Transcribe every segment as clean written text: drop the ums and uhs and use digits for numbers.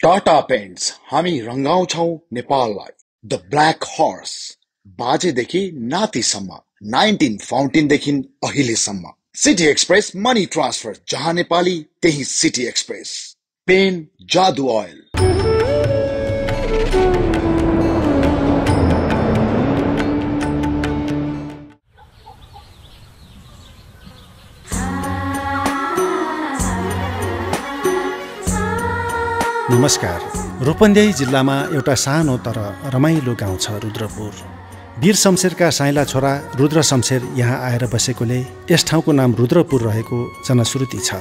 Tata paints हामी रंगाउँछौ नेपाललाई। The black horse बाजेदेखि नातिसम्म 19 फाउन्टेनदेखि अहिलेसम्म। सिटी एक्सप्रेस मनी ट्रान्सफर, जहाँ नेपाली त्यही सिटी एक्सप्रेस। पेन जादु ओइल। नमस्कार। रूपन्देही जिल्लामा एउटा सानो तर रमाइलो गाउँ छ रुद्रपुर। वीर शमशेरका साइला छोरा रुद्र शमशेर यहाँ आएर बसेकोले यस ठाउँको नाम रुद्रपुर रहेको जनश्रुति छ।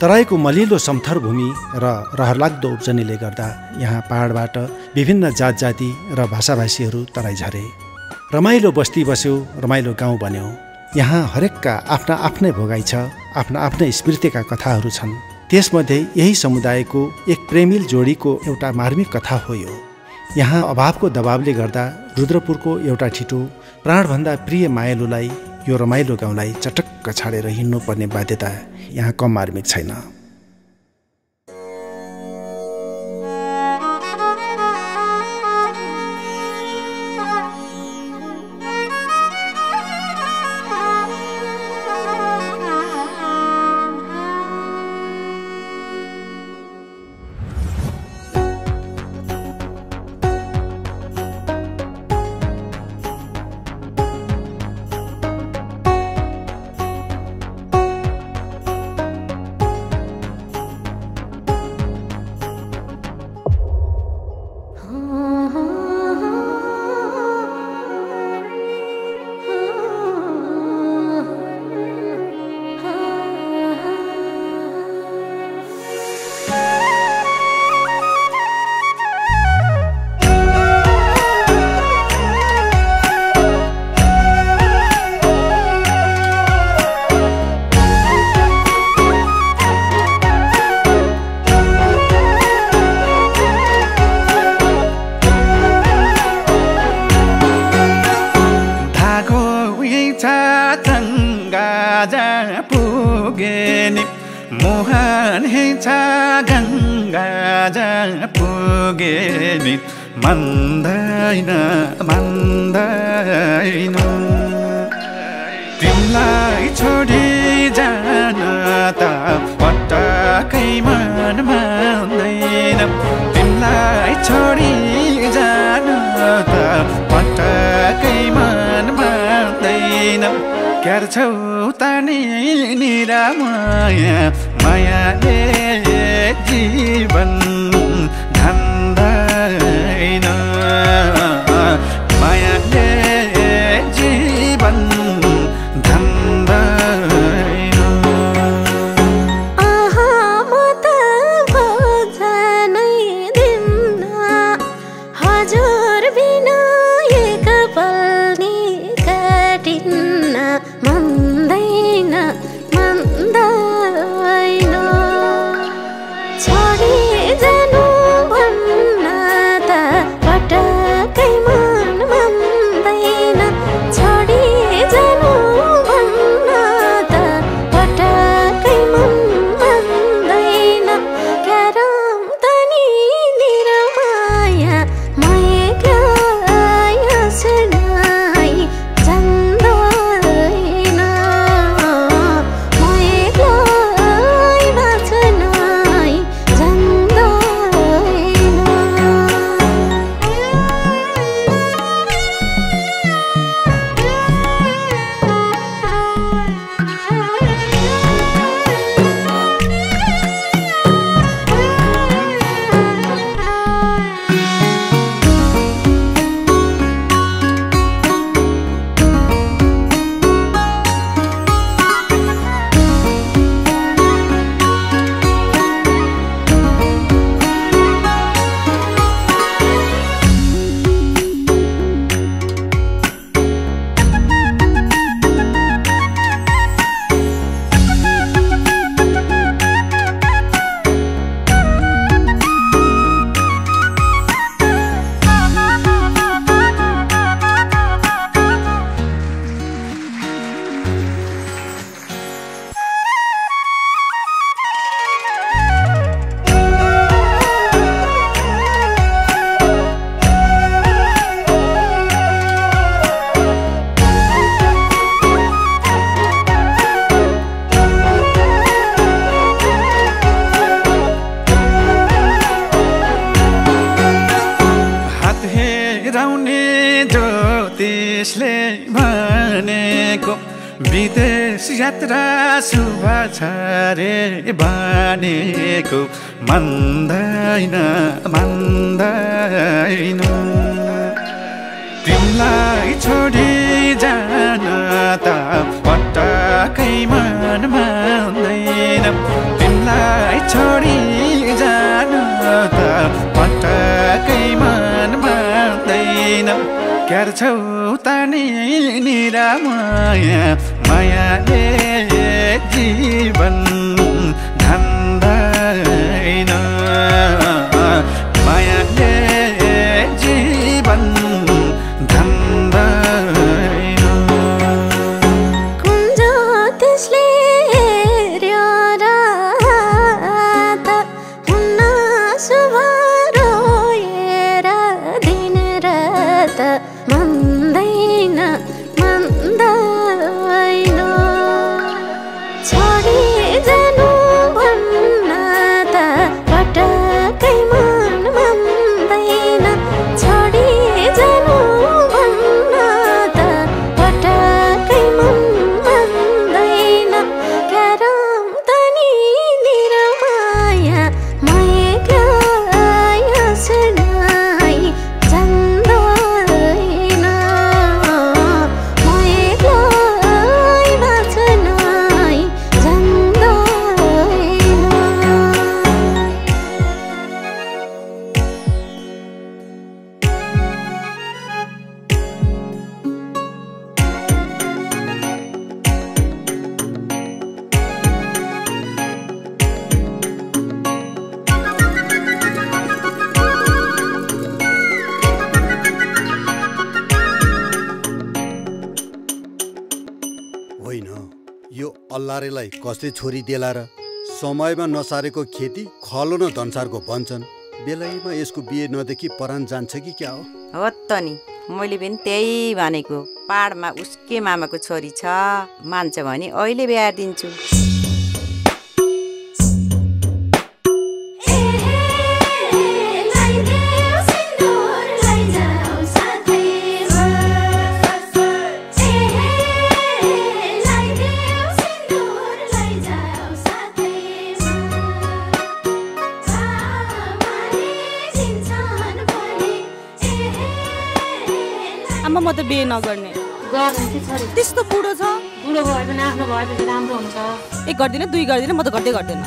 तराईको मलिलो समथर भूमि र रहरलाग्दो उब्जनीले गर्दा यहाँ पहाडबाट विभिन्न जात जाति र भाषाभाषीहरू तराई झरे। रमाइलो बस्ती बस्यो, रमाइलो गाउँ बन्यो। यहाँ हरेकका आफ्ना आफ्नै भोगाइ छ, आफ्ना आफ्नै स्मृतिका कथाहरू छन्। त्यसमध्ये यही समुदायको एक प्रेमिल जोडीको एउटा मार्मिक कथा हो यो। यहाँ अभावको दबावले गर्दा रुद्रपुरको एउटा ठिटो प्राणभन्दा प्रिय मायालुलाई, यो रमाइलो गाउँलाई चटक्क छाडेर हिँड्नुपर्ने बाध्यता यहाँ कम मार्मिक छैन। मोहन हेछा गङ्गा जहाँ पुगे नि मन्दैन मन्दैन तिमीलाई छोडी जान त पटकै मन मान्दैन। तिमीलाई छोडी जान त पटकै मन मान्दैन। क्यार छौ तानी निरा माया, मायाले जीवन धन्दैन। मायाले जीवन धन्दैन। आहा म त भोजनै दिन्न हजुर बिना एक पल नि काटिन्न। मन्दैन मन्दैन छोडी फैराउने ज्योतिषले भनेको विदेश यात्रा शुभ छ रे भनेको मान्दैन मान्दैन तिमीलाई छोडी जान त पटक्कै मन मान्दैन तिमीलाई छोडी जान त पटक्कै मन मान्दैन क्यार छौ तानी निरामया मायाले जीवन धान्दैन मायाले जीवन धान्दैन कुञ्ज त्यसले हेर्यो रात हुन्न शुभ रोएर दिन रात मान्दैन मान्दैन छोडी जानु भन्न त पटक्कै मन मान्दैन छोडी जानु भन्न त पटक्कै मन मान्दैन क्यारम तनी निरमाया म एक्लै हाँस्नै जान्दैन म एक्लै बाँच्नै जान्दैन होइन यो अल्लारेलाई कसले छोरी देला र समयमा नसारेको खेती खलो न धनसारको भन्छन् बेलैमा यसको बिहे नदेखि परान जान्छ कि क्या हो हो त नि मैले पनि त्यही भनेको पाहाडमा उसकै मामाको छोरी छ मान्छ भने अहिले बिहा दिन्छु आमा म त बिहे नगर्ने त्यस्तो बुढो छ बुढो भए पनि आफ्नो भएपछि राम्रो हुन्छ एक गर्दिनँ दुई गर्दिनँ म त गर्दै गर्दैन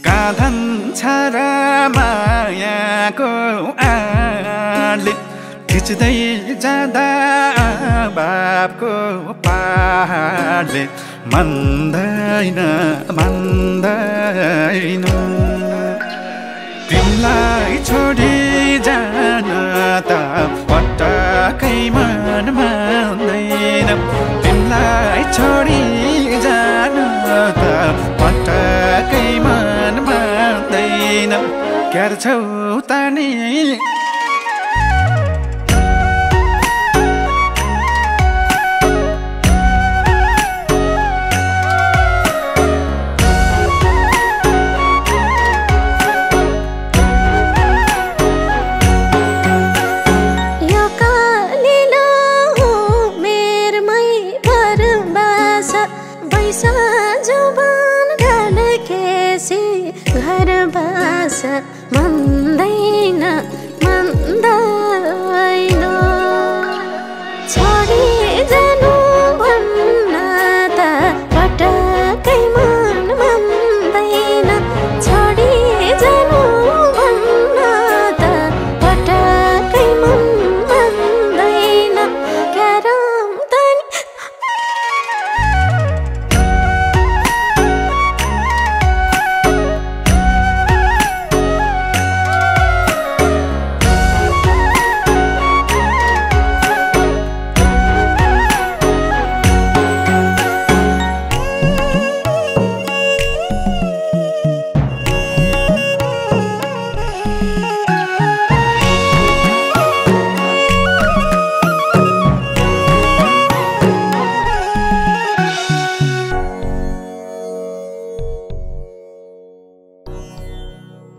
काधन छर मायाको आडले खिच्दै जाँदा बापको पाहाडले मान्दैन मान्दैन तिमीलाई छोडी जान त पटक्कै मन मान्दैन तिमीलाई छोडी जान त पटक्कै मन मान्दैन क्यार छौ तानी घर बास मान्दैन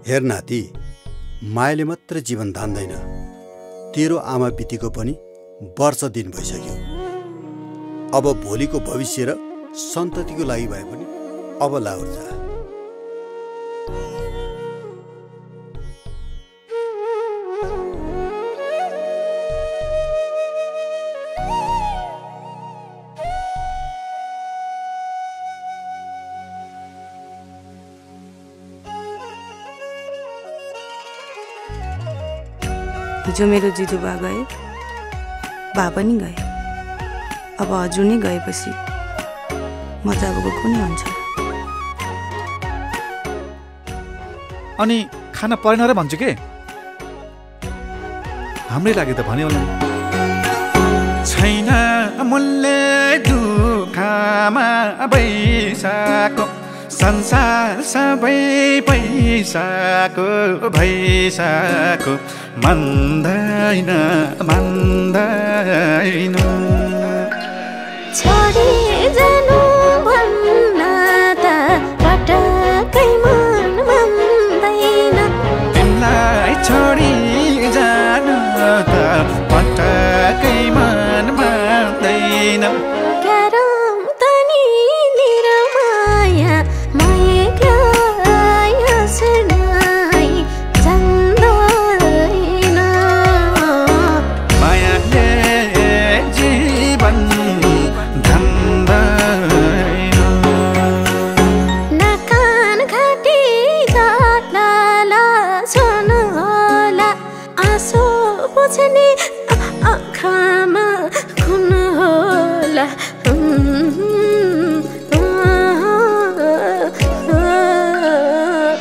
हेर नाति, मायाले मात्र जीवन धान्दैन। तेरो आमा बितेको पनि वर्ष दिन भइसक्यो। अब भोलिको भविष्य र सन्ततिको लागि भए पनि अब लाहुर जा। हिजो मेरो जिजुबा गए, बा पनि गए। अब हजुर नै गएपछि म त अब कुनै हुन्छ। अनि खाना परेन र भन्छु के? हाम्रै लागि त भन्यो होला। छैन मूल्य दुःखमा बैसाको, संसार सबै पैसाको भैसाको, मान्दैन मान्दैन। छोडी जानु भन्न त पटक्कै मन मान्दैन। तिमीलाई छोडी जानु त पटक्कै मन मान्दैन। गरम तनी निरमाया मायालाई हँसनाई जान्दैन। मायाले जीवन धान्दैन। नकान घाँटी काट्ला सुन होला, आँसु बुझ्ने आँखामा खुन होला।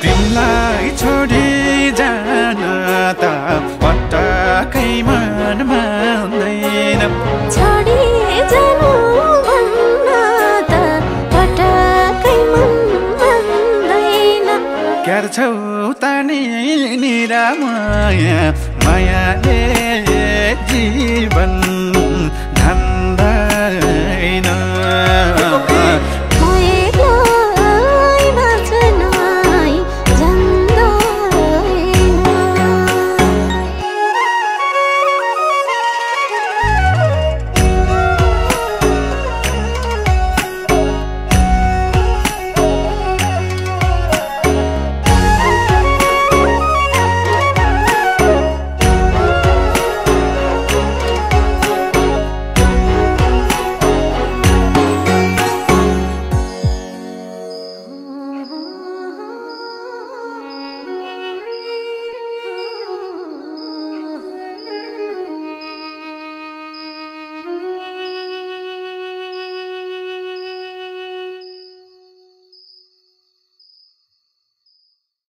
तिमीलाई छोडी जान त पटक्कै मन मान्दैन। छोडी जानु भन्न त पटक्कै मन मान्दैन। क्यार छौ तानी निरामाया